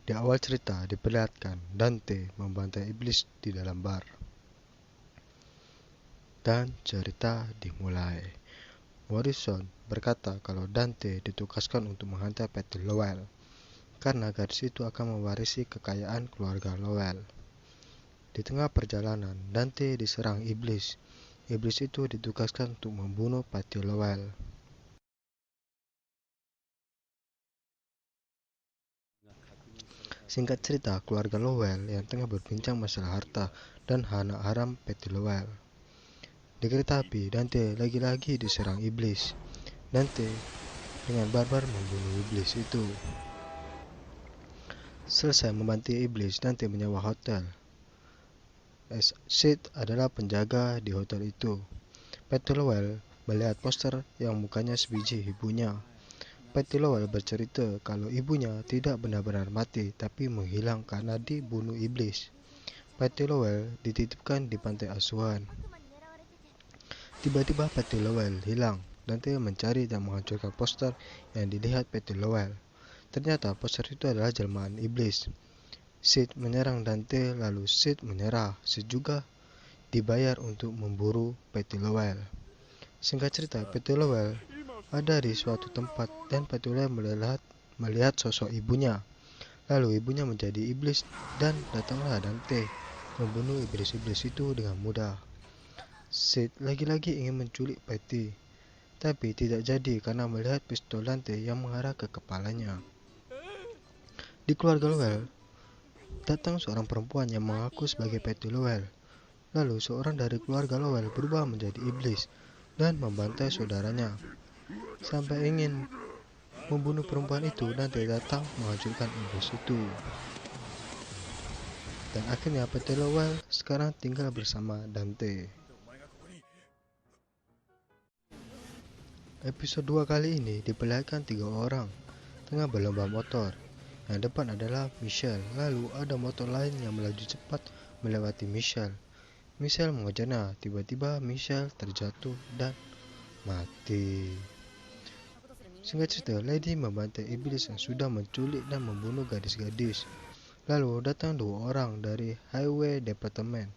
Di awal cerita diperlihatkan Dante membantai iblis di dalam bar. Dan cerita dimulai. Morrison berkata kalau Dante ditugaskan untuk menghantar Patty Lowell karena gadis itu akan mewarisi kekayaan keluarga Lowell. Di tengah perjalanan, Dante diserang iblis. Iblis itu ditugaskan untuk membunuh Patty Lowell. Singkat cerita, keluarga Lowell yang tengah berbincang masalah harta dan anak haram Patty Lowell. Di kereta api, Dante lagi-lagi diserang iblis. Dante dengan barbar membunuh iblis itu. Selesai membantu iblis, Dante menyewa hotel. Sid adalah penjaga di hotel itu. Patty Lowell melihat poster yang mukanya sebiji ibunya. Patty Lowell bercerita kalau ibunya tidak benar-benar mati tapi menghilang karena dibunuh iblis. Patty Lowell dititipkan di pantai asuhan. Tiba-tiba Patty Lowell hilang. Dante mencari dan menghancurkan poster yang dilihat Patty Lowell. Ternyata poster itu adalah jelmaan iblis. Sid menyerang Dante, lalu Sid menyerah. Sid juga dibayar untuk memburu Patty Lowell. Singkat cerita, Patty Lowell ada di suatu tempat dan Patty Lowell melihat sosok ibunya. Lalu ibunya menjadi iblis dan datanglah Dante membunuh iblis-iblis itu dengan mudah. Sid lagi-lagi ingin menculik Patty, tapi tidak jadi karena melihat pistol Dante yang mengarah ke kepalanya. Di keluarga Lowell, datang seorang perempuan yang mengaku sebagai Patty Lowell. Lalu seorang dari keluarga Lowell berubah menjadi iblis dan membantai saudaranya. Sampai ingin membunuh perempuan itu, Dante datang menghancurkan iblis itu. Dan akhirnya Patty Lowell sekarang tinggal bersama Dante. Episode 2 kali ini diperlihatkan 3 orang tengah berlomba motor. Yang depan adalah Michelle, lalu ada motor lain yang melaju cepat melewati Michelle. Michelle mengejarnya, tiba-tiba Michelle terjatuh dan mati. Singkat cerita, Lady membantai iblis yang sudah menculik dan membunuh gadis-gadis. Lalu datang 2 orang dari Highway Department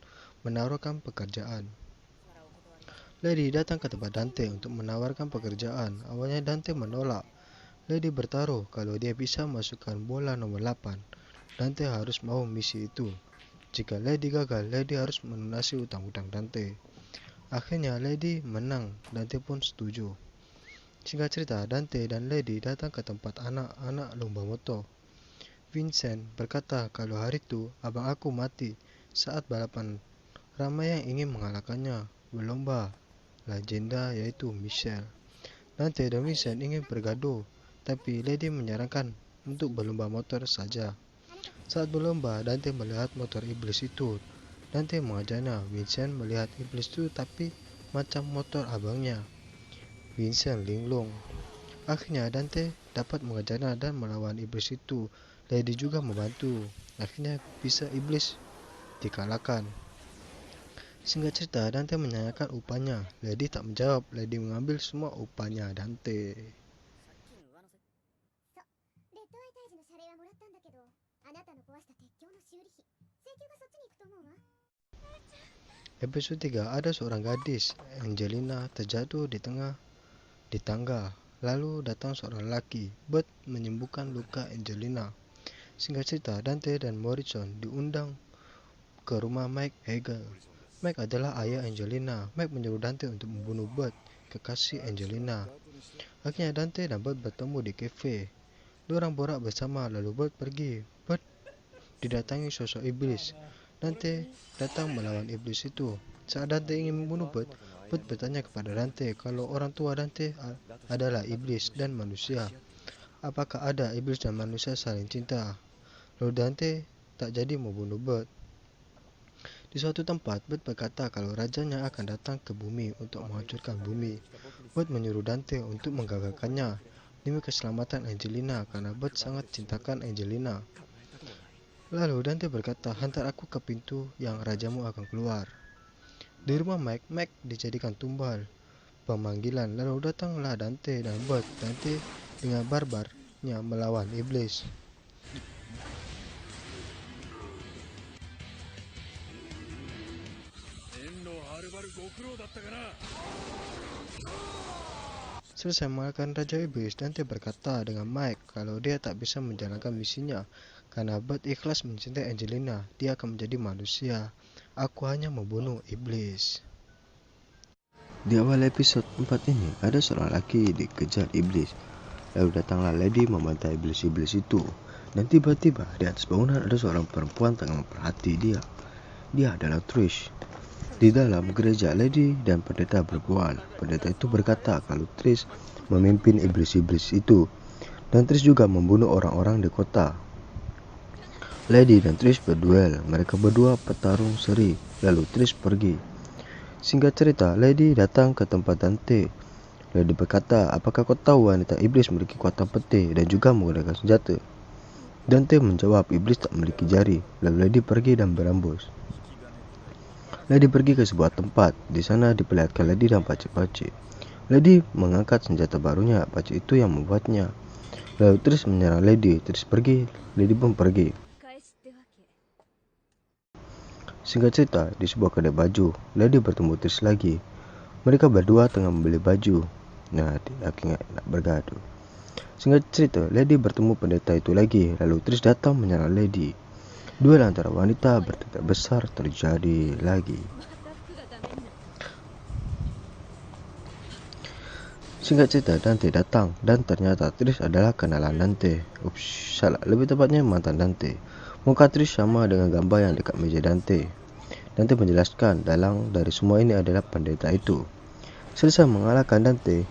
menawarkan pekerjaan. Lady datang ke tempat Dante untuk menawarkan pekerjaan. Awalnya Dante menolak. Lady bertaruh kalau dia bisa masukkan bola nomor 8. Dante harus mau misi itu. Jika Lady gagal, Lady harus melunasi utang-utang Dante. Akhirnya Lady menang, Dante pun setuju. Singkat cerita, Dante dan Lady datang ke tempat anak-anak lomba motor. Vincent berkata kalau hari itu abang aku mati saat balapan. Ramai yang ingin mengalahkannya berlomba legenda yaitu Michelle. Dante dan Vincent ingin bergaduh, tapi Lady menyarankan untuk berlomba motor saja. Saat berlomba, Dante melihat motor iblis itu. Dante mengajarnya. Vincent melihat iblis itu tapi macam motor abangnya. Vincent linglung. Akhirnya Dante dapat mengejarnya dan melawan iblis itu. Lady juga membantu. Akhirnya bisa iblis dikalahkan. Singkat cerita, Dante menanyakan upahnya. Lady tak menjawab. Lady mengambil semua upahnya Dante. Episode 3, ada seorang gadis, Angelina, terjatuh di tangga. Lalu datang seorang lelaki, Bert, menyembuhkan luka Angelina. Singkat cerita, Dante dan Morrison diundang ke rumah Mike Hegel. Mike adalah ayah Angelina. Mike menyuruh Dante untuk membunuh Bert, kekasih Angelina. Akhirnya Dante dan Bert bertemu di kafe. Diorang borak bersama, lalu Bert pergi. Bert didatangi sosok iblis. Dante datang melawan iblis itu. Saat Dante ingin membunuh Bert, Bert bertanya kepada Dante kalau orang tua Dante adalah iblis dan manusia. Apakah ada iblis dan manusia saling cinta? Lalu Dante tak jadi membunuh Bert. Di suatu tempat, Bert berkata kalau rajanya akan datang ke bumi untuk menghancurkan bumi. Bert menyuruh Dante untuk menggagalkannya demi keselamatan Angelina karena Bert sangat cintakan Angelina. Lalu Dante berkata, hantar aku ke pintu yang rajamu akan keluar. Di rumah Mike dijadikan tumbal pemanggilan. Lalu datanglah Dante dan Bert. Dante dengan barbarnya melawan iblis. Selesai mengalahkan Raja Iblis, Dante berkata dengan Mike kalau dia tak bisa menjalankan misinya karena Bert ikhlas mencintai Angelina. Dia akan menjadi manusia. Aku hanya membunuh iblis. Di awal episode 4 ini, ada seorang lelaki dikejar iblis. Lalu datanglah Lady membantai iblis-iblis itu. Dan tiba-tiba di atas bangunan ada seorang perempuan tengah memperhati dia. Dia adalah Trish. Di dalam gereja, Lady dan pendeta berbual. Pendeta itu berkata kalau Trish memimpin iblis-iblis itu. Dan Trish juga membunuh orang-orang di kota. Lady dan Trish berduel. Mereka berdua petarung seri. Lalu Trish pergi. Singkat cerita, Lady datang ke tempat Dante. Lady berkata, apakah kau tahu wanita iblis memiliki kekuatan petir dan juga menggunakan senjata? Dante menjawab, iblis tak memiliki jari. Lalu Lady pergi dan berambus. Lady pergi ke sebuah tempat. Di sana diperlihatkan Lady dan pacik-pacik. Lady mengangkat senjata barunya. Pacik itu yang membuatnya. Lalu Trish menyerang Lady. Trish pergi. Lady pun pergi. Singkat cerita, di sebuah kedai baju, Lady bertemu Trish lagi. Mereka berdua tengah membeli baju. Nah, akhirnya nak bergaduh. Singkat cerita, Lady bertemu pendeta itu lagi. Lalu Trish datang menyerang Lady. Duel antara wanita bertingkat besar terjadi lagi. Singkat cerita, Dante datang dan ternyata Trish adalah kenalan Dante. Ups, salah, lebih tepatnya mantan Dante. Muka Trish sama dengan gambar yang dekat meja Dante. Dante menjelaskan dalang dari semua ini adalah pendeta itu. Selesai mengalahkan Dante,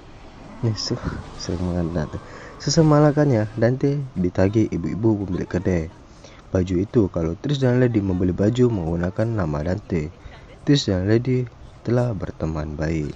Selesai mengalahkannya, Dante ditagih ibu-ibu pemilik kedai baju itu kalau Trish dan Lady membeli baju menggunakan nama Dante. Trish dan Lady telah berteman baik.